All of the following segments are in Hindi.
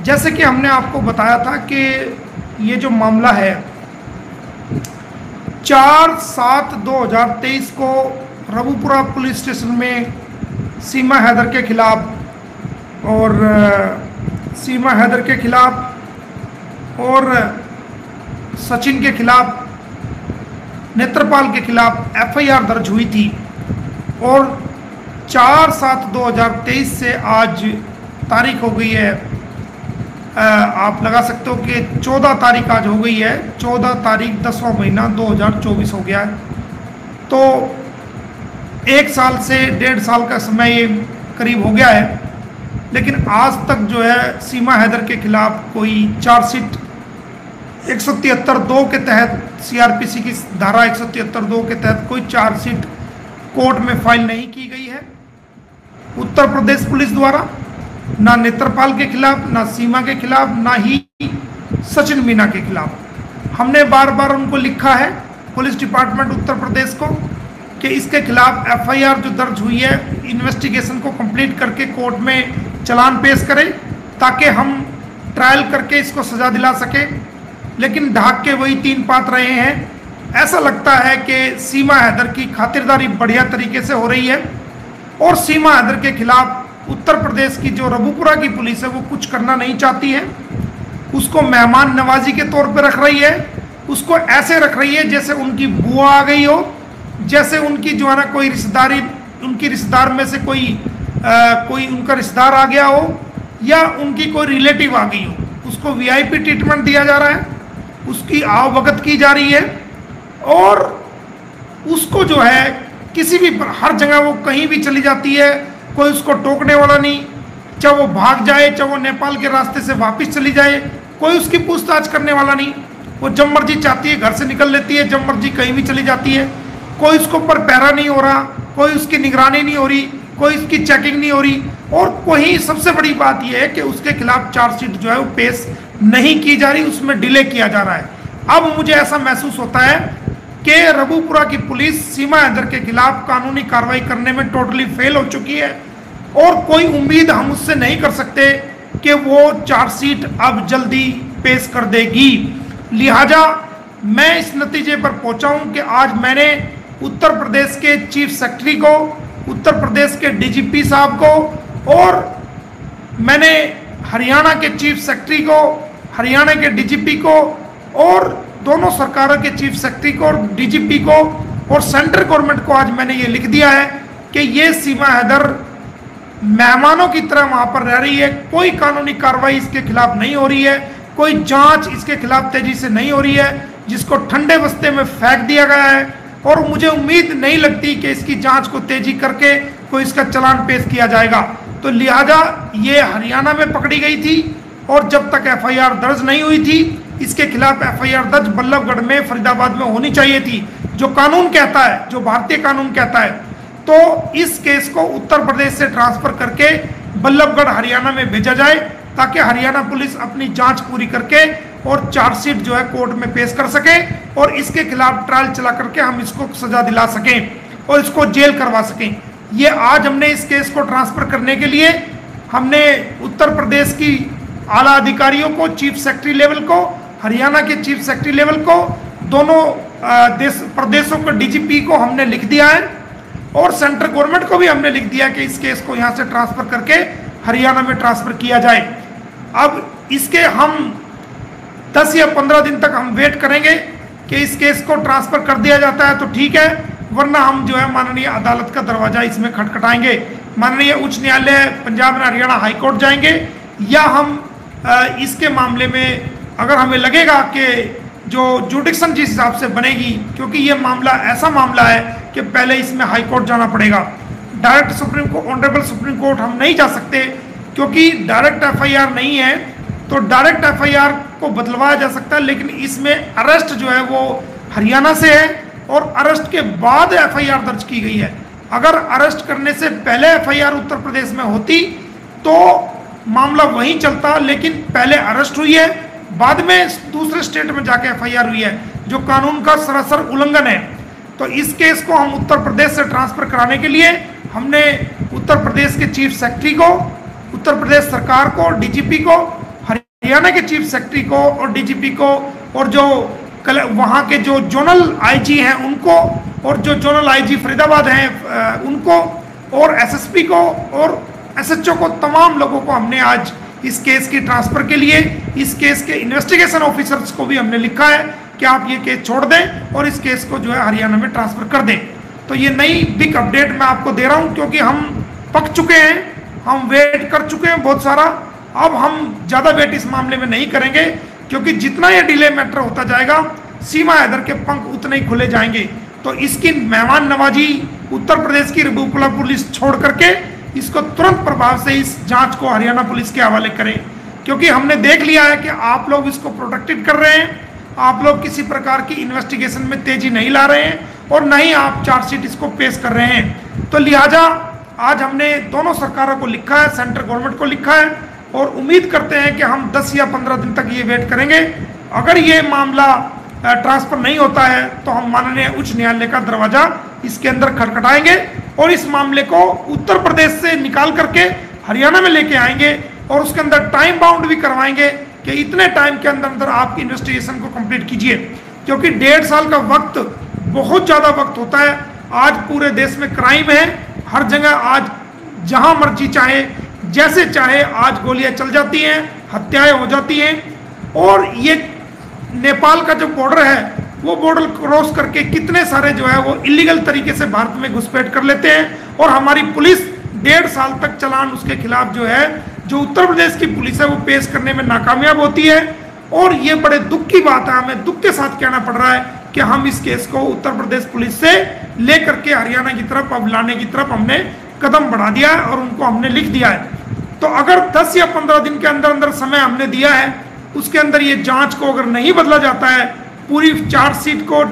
जैसे कि हमने आपको बताया था कि ये जो मामला है 4/7/2023 को रबूपुरा पुलिस स्टेशन में सीमा हैदर के खिलाफ और सचिन के खिलाफ, नेत्रपाल के खिलाफ एफआईआर दर्ज हुई थी। और 4/7/2023 से आज तारीख हो गई है, आप लगा सकते हो कि 14 तारीख आज हो गई है। 14 तारीख 10वां महीना 2024 हो गया है। तो 1 साल से 1.5 साल का समय ये करीब हो गया है, लेकिन आज तक जो है सीमा हैदर के खिलाफ कोई चार्जशीट 173(2) के तहत, सीआरपीसी की धारा 173(2) के तहत कोई चार्जशीट कोर्ट में फाइल नहीं की गई है उत्तर प्रदेश पुलिस द्वारा, ना नेत्रपाल के खिलाफ, ना सीमा के खिलाफ, ना ही सचिन मीना के खिलाफ। हमने बार बार उनको लिखा है, पुलिस डिपार्टमेंट उत्तर प्रदेश को, कि इसके खिलाफ एफआईआर जो दर्ज हुई है इन्वेस्टिगेशन को कंप्लीट करके कोर्ट में चालान पेश करें ताकि हम ट्रायल करके इसको सजा दिला सके। लेकिन ढाक के वही 3 पात रहे हैं। ऐसा लगता है कि सीमा हैदर की खातिरदारी बढ़िया तरीके से हो रही है और सीमा हैदर के खिलाफ उत्तर प्रदेश की जो रबूपुरा की पुलिस है वो कुछ करना नहीं चाहती है। उसको मेहमान नवाजी के तौर पर रख रही है, उसको ऐसे रख रही है जैसे उनकी बुआ आ गई हो, जैसे उनकी जो है ना कोई रिश्तेदारी, उनकी रिश्तेदार में से कोई उनका रिश्तेदार आ गया हो या उनकी कोई रिलेटिव आ गई हो। उसको वीआईपी ट्रीटमेंट दिया जा रहा है, उसकी आवभगत की जा रही है और उसको जो है किसी भी हर जगह वो कहीं भी चली जाती है, कोई उसको टोकने वाला नहीं। चाहे वो भाग जाए, चाहे वो नेपाल के रास्ते से वापस चली जाए, कोई उसकी पूछताछ करने वाला नहीं। वो जब मर्जी चाहती है घर से निकल लेती है, जब मर्जी कहीं भी चली जाती है। कोई उसके ऊपर पहरा नहीं हो रहा, कोई उसकी निगरानी नहीं हो रही, कोई उसकी चेकिंग नहीं हो रही। और कोई सबसे बड़ी बात यह है कि उसके खिलाफ चार्जशीट जो है वो पेश नहीं की जा रही, उसमें डिले किया जा रहा है। अब मुझे ऐसा महसूस होता है कि रबूपुरा की पुलिस सीमा हैदर के खिलाफ कानूनी कार्रवाई करने में टोटली फेल हो चुकी है और कोई उम्मीद हम उससे नहीं कर सकते कि वो चार्जशीट अब जल्दी पेश कर देगी। लिहाजा मैं इस नतीजे पर पहुंचा हूं कि आज मैंने उत्तर प्रदेश के चीफ सेक्रेटरी को, उत्तर प्रदेश के डीजीपी साहब को और मैंने हरियाणा के चीफ सेक्रेटरी को, हरियाणा के डीजीपी को और दोनों सरकारों के चीफ सेक्रेटरी को और डीजीपी को और सेंट्रल गवर्नमेंट को आज मैंने ये लिख दिया है कि ये सीमा हैदर मेहमानों की तरह वहां पर रह रही है। कोई कानूनी कार्रवाई इसके खिलाफ नहीं हो रही है, कोई जांच इसके खिलाफ तेजी से नहीं हो रही है, जिसको ठंडे बस्ते में फेंक दिया गया है। और मुझे उम्मीद नहीं लगती कि इसकी जांच को तेजी करके कोई इसका चालान पेश किया जाएगा। तो लिहाजा ये हरियाणा में पकड़ी गई थी और जब तक एफआईआर दर्ज नहीं हुई थी, इसके खिलाफ एफआईआर दर्ज बल्लभगढ़ में, फरीदाबाद में होनी चाहिए थी, जो कानून कहता है, जो भारतीय कानून कहता है। तो इस केस को उत्तर प्रदेश से ट्रांसफर करके बल्लभगढ़ हरियाणा में भेजा जाए ताकि हरियाणा पुलिस अपनी जांच पूरी करके और चार्जशीट जो है कोर्ट में पेश कर सके और इसके खिलाफ ट्रायल चला करके हम इसको सजा दिला सकें और इसको जेल करवा सकें। ये आज हमने इस केस को ट्रांसफर करने के लिए हमने उत्तर प्रदेश की आला अधिकारियों को, चीफ सेक्रेटरी लेवल को, हरियाणा के चीफ सेक्रेटरी लेवल को, दोनों प्रदेशों के डीजीपी को हमने लिख दिया है और सेंट्रल गवर्नमेंट को भी हमने लिख दिया कि इस केस को यहाँ से ट्रांसफर करके हरियाणा में ट्रांसफर किया जाए। अब इसके हम 10 या 15 दिन तक हम वेट करेंगे कि इस केस को ट्रांसफर कर दिया जाता है तो ठीक है, वरना हम जो है माननीय अदालत का दरवाजा इसमें खटखटाएंगे। माननीय उच्च न्यायालय पंजाब एंड हरियाणा हाईकोर्ट जाएंगे या हम इसके मामले में अगर हमें लगेगा कि जो जुडिक्शन जिस हिसाब से बनेगी, क्योंकि ये मामला ऐसा मामला है कि पहले इसमें हाई कोर्ट जाना पड़ेगा। Direct supreme court, honourable supreme court हम नहीं जा सकते क्योंकि डायरेक्ट एफआईआर नहीं है। तो डायरेक्ट एफआईआर को बदलवाया जा सकता है, लेकिन इसमें अरेस्ट जो है वो हरियाणा से है और अरेस्ट के बाद एफआईआर दर्ज की गई है। अगर अरेस्ट करने से पहले एफआईआर उत्तर प्रदेश में होती तो मामला वहीं चलता, लेकिन पहले अरेस्ट हुई है, बाद में दूसरे स्टेट में जाके एफआईआर हुई है, जो कानून का सरासर उल्लंघन है। तो इस केस को हम उत्तर प्रदेश से ट्रांसफर कराने के लिए हमने उत्तर प्रदेश के चीफ सेक्रेटरी को, उत्तर प्रदेश सरकार को, डीजीपी को, हरियाणा के चीफ सेक्रेटरी को और डीजीपी को और जो वहाँ के जो जोनल आईजी हैं उनको और जो जोनल आईजी फरीदाबाद हैं उनको और एसएसपी को और एसएचओ को, तमाम लोगों को हमने आज इस केस की ट्रांसफर के लिए इस केस के इन्वेस्टिगेशन ऑफिसर्स को भी हमने लिखा है कि आप ये केस छोड़ दें और इस केस को जो है हरियाणा में ट्रांसफर कर दें। तो ये नई बिग अपडेट मैं आपको दे रहा हूँ, क्योंकि हम पक चुके हैं, हम वेट कर चुके हैं बहुत सारा। अब हम ज़्यादा वेट इस मामले में नहीं करेंगे, क्योंकि जितना ये डिले मैटर होता जाएगा सीमा हैदर के पंख उतने ही खुले जाएंगे। तो इसकी मेहमान नवाजी उत्तर प्रदेश की रबूपुरा पुलिस छोड़ करके इसको तुरंत प्रभाव से इस जांच को हरियाणा पुलिस के हवाले करें, क्योंकि हमने देख लिया है कि आप लोग इसको प्रोटेक्टेड कर रहे हैं, आप लोग किसी प्रकार की इन्वेस्टिगेशन में तेजी नहीं ला रहे हैं और न ही आप चार्जशीट इसको पेश कर रहे हैं। तो लिहाजा आज हमने दोनों सरकारों को लिखा है, सेंट्रल गवर्नमेंट को लिखा है और उम्मीद करते हैं कि हम 10 या 15 दिन तक ये वेट करेंगे। अगर ये मामला ट्रांसफर नहीं होता है तो हम माननीय उच्च न्यायालय का दरवाजा इसके अंदर खटखटाएंगे और इस मामले को उत्तर प्रदेश से निकाल करके हरियाणा में लेके आएंगे और उसके अंदर टाइम बाउंड भी करवाएंगे कि इतने टाइम के अंदर अंदर आप इन्वेस्टिगेशन को कंप्लीट कीजिए, क्योंकि 1.5 साल का वक्त बहुत ज़्यादा वक्त होता है। आज पूरे देश में क्राइम है, हर जगह आज जहां मर्जी चाहे जैसे चाहे आज गोलियां चल जाती हैं, हत्याएं हो जाती हैं और ये नेपाल का जो बॉर्डर है वो बॉर्डर क्रॉस करके कितने सारे जो है वो इलीगल तरीके से भारत में घुसपैठ कर लेते हैं और हमारी पुलिस 1.5 साल तक चालान उसके खिलाफ जो है जो उत्तर प्रदेश की पुलिस है वो पेश करने में नाकामयाब होती है। और ये बड़े दुख की बात है, हमें दुख के साथ कहना पड़ रहा है कि हम इस केस को उत्तर प्रदेश पुलिस से लेकर के हरियाणा की तरफ अब लाने की तरफ हमने कदम बढ़ा दिया है और उनको हमने लिख दिया है। तो अगर 10 या 15 दिन के अंदर अंदर समय हमने दिया है, उसके अंदर ये जांच को अगर नहीं बदला जाता है, पूरी चार्जशीट को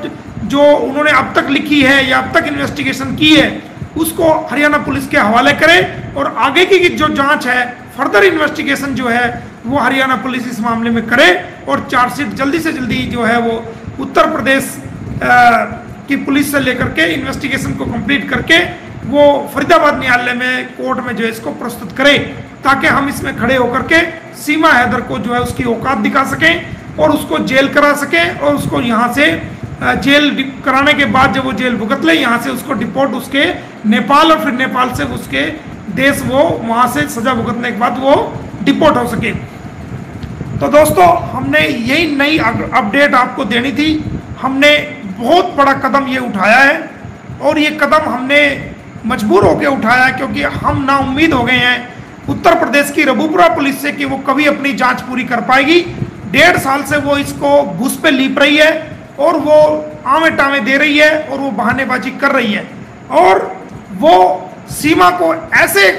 जो उन्होंने अब तक लिखी है या अब तक इन्वेस्टिगेशन की है उसको हरियाणा पुलिस के हवाले करें और आगे की जो जांच है, फर्दर इन्वेस्टिगेशन जो है वो हरियाणा पुलिस इस मामले में करे और चार्जशीट जल्दी से जल्दी जो है वो उत्तर प्रदेश की पुलिस से लेकर के इन्वेस्टिगेशन को कंप्लीट करके वो फरीदाबाद न्यायालय में कोर्ट में जो है इसको प्रस्तुत करे, ताकि हम इसमें खड़े होकर के सीमा हैदर को जो है उसकी औकात दिखा सकें और उसको जेल करा सकें और उसको यहाँ से जेल कराने के बाद जब वो जेल भुगत ले, यहाँ से उसको डिपोर्ट उसके नेपाल और फिर नेपाल से उसके देश वो वहाँ से सजा भुगतने के बाद वो डिपोर्ट हो सके। तो दोस्तों हमने यही नई अपडेट आपको देनी थी। हमने बहुत बड़ा कदम ये उठाया है और ये कदम हमने मजबूर होकर उठाया क्योंकि हम नाउम्मीद हो गए हैं उत्तर प्रदेश की रबूपुरा पुलिस से कि वो कभी अपनी जांच पूरी कर पाएगी। 1.5 साल से वो इसको घुस पे लीप रही है और वो आमे टामे दे रही है और वो बहानेबाजी कर रही है और वो सीमा को ऐसे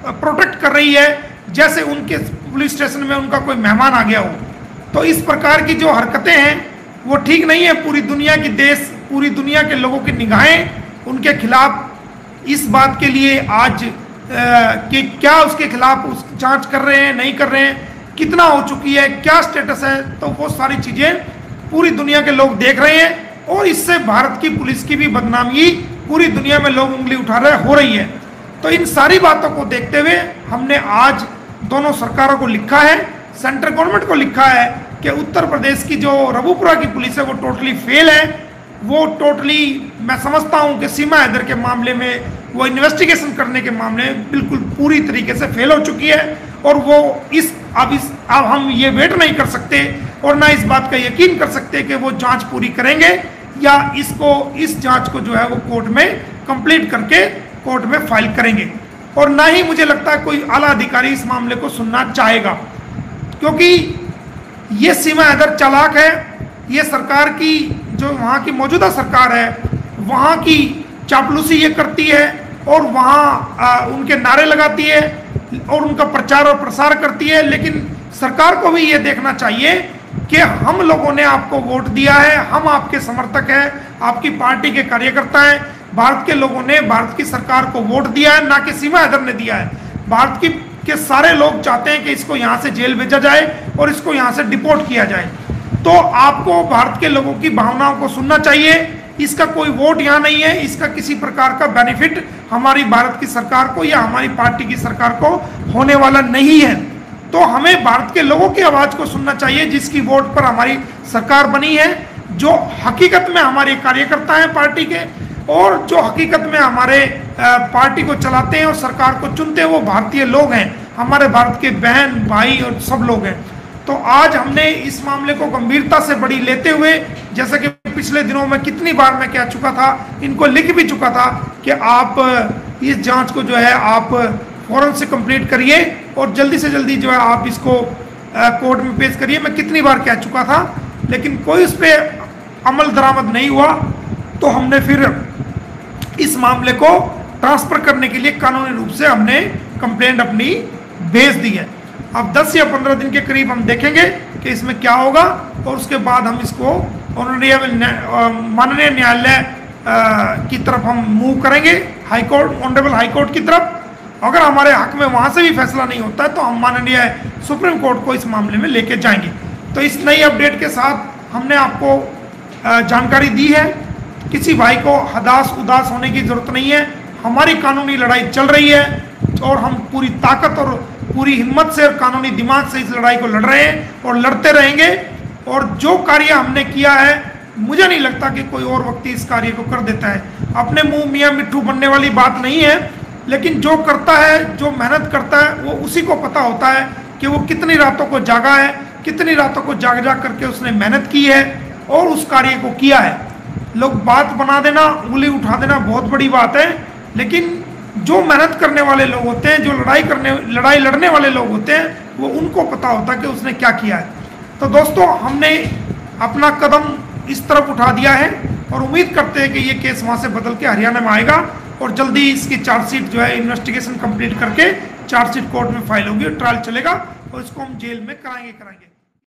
प्रोटेक्ट कर रही है जैसे उनके पुलिस स्टेशन में उनका कोई मेहमान आ गया हो। तो इस प्रकार की जो हरकतें हैं वो ठीक नहीं है। पूरी दुनिया के लोगों की निगाहें उनके खिलाफ इस बात के लिए आज कि क्या उसके खिलाफ उस जांच कर रहे हैं, नहीं कर रहे हैं, कितना हो चुकी है, क्या स्टेटस है, तो वो सारी चीज़ें पूरी दुनिया के लोग देख रहे हैं और इससे भारत की पुलिस की भी बदनामी पूरी दुनिया में लोग उंगली उठा रहे हो रही है। तो इन सारी बातों को देखते हुए हमने आज दोनों सरकारों को लिखा है, सेंट्रल गवर्नमेंट को लिखा है कि उत्तर प्रदेश की जो रबूपुरा की पुलिस है वो टोटली फेल है। वो टोटली मैं समझता हूँ कि सीमा हैदर के मामले में वो इन्वेस्टिगेशन करने के मामले में बिल्कुल पूरी तरीके से फेल हो चुकी है और वो अब हम ये वेट नहीं कर सकते और ना इस बात का यकीन कर सकते कि वो जांच पूरी करेंगे या इस जांच को जो है वो कोर्ट में कंप्लीट करके कोर्ट में फाइल करेंगे। और ना ही मुझे लगता है कोई आला अधिकारी इस मामले को सुनना चाहेगा, क्योंकि ये सीमा हैदर चालाक है। ये सरकार की जो वहाँ की मौजूदा सरकार है वहाँ की चापलूसी ये करती है और वहाँ उनके नारे लगाती है और उनका प्रचार और प्रसार करती है। लेकिन सरकार को भी ये देखना चाहिए कि हम लोगों ने आपको वोट दिया है, हम आपके समर्थक हैं, आपकी पार्टी के कार्यकर्ता हैं। भारत के लोगों ने भारत की सरकार को वोट दिया है, ना कि सीमा हैदर ने दिया है। भारत के सारे लोग चाहते हैं कि इसको यहाँ से जेल भेजा जाए और इसको यहाँ से डिपोर्ट किया जाए। तो आपको भारत के लोगों की भावनाओं को सुनना चाहिए। इसका कोई वोट यहाँ नहीं है, इसका किसी प्रकार का बेनिफिट हमारी भारत की सरकार को या हमारी पार्टी की सरकार को होने वाला नहीं है। तो हमें भारत के लोगों की आवाज़ को सुनना चाहिए, जिसकी वोट पर हमारी सरकार बनी है, जो हकीकत में हमारे कार्यकर्ता हैं पार्टी के, और जो हकीकत में हमारे पार्टी को चलाते हैं और सरकार को चुनते हैं, वो भारतीय लोग हैं, हमारे भारत के बहन भाई और सब लोग हैं। तो आज हमने इस मामले को गंभीरता से बड़ी लेते हुए, जैसा कि पिछले दिनों में कितनी बार मैं कह चुका था, इनको लिख भी चुका था कि आप इस जांच को जो है आप फौरन से कंप्लीट करिए और जल्दी से जल्दी जो है आप इसको कोर्ट में पेश करिए। मैं कितनी बार कह चुका था, लेकिन कोई उस पर अमल दरामद नहीं हुआ। तो हमने फिर इस मामले को ट्रांसफर करने के लिए कानूनी रूप से हमने कंप्लेंट अपनी भेज दी है। अब 10 या 15 दिन के करीब हम देखेंगे कि इसमें क्या होगा, और उसके बाद हम इसको माननीय न्यायालय की तरफ हम मूव करेंगे, हाईकोर्ट, ऑनरेबल हाईकोर्ट की तरफ। अगर हमारे हक में वहाँ से भी फैसला नहीं होता है तो हम माननीय सुप्रीम कोर्ट को इस मामले में लेके जाएंगे। तो इस नई अपडेट के साथ हमने आपको जानकारी दी है। किसी भाई को हताश उदास होने की जरूरत नहीं है। हमारी कानूनी लड़ाई चल रही है और हम पूरी ताकत और पूरी हिम्मत से और कानूनी दिमाग से इस लड़ाई को लड़ रहे हैं और लड़ते रहेंगे। और जो कार्य हमने किया है, मुझे नहीं लगता कि कोई और व्यक्ति इस कार्य को कर देता है। अपने मुंह मियाँ मिट्ठू बनने वाली बात नहीं है, लेकिन जो करता है, जो मेहनत करता है, वो उसी को पता होता है कि वो कितनी रातों को जागा है, कितनी रातों को जाग जाग करके उसने मेहनत की है और उस कार्य को किया है। लोग बात बना देना, उंगली उठा देना बहुत बड़ी बात है, लेकिन जो मेहनत करने वाले लोग होते हैं, जो लड़ाई लड़ने वाले लोग होते हैं, वो उनको पता होता है कि उसने क्या किया है। तो दोस्तों, हमने अपना कदम इस तरफ उठा दिया है और उम्मीद करते हैं कि ये केस वहाँ से बदल के हरियाणा में आएगा और जल्दी इसकी चार्जशीट जो है इन्वेस्टिगेशन कंप्लीट करके चार्जशीट कोर्ट में फाइल होगी और ट्रायल चलेगा और इसको हम जेल में कराएंगे।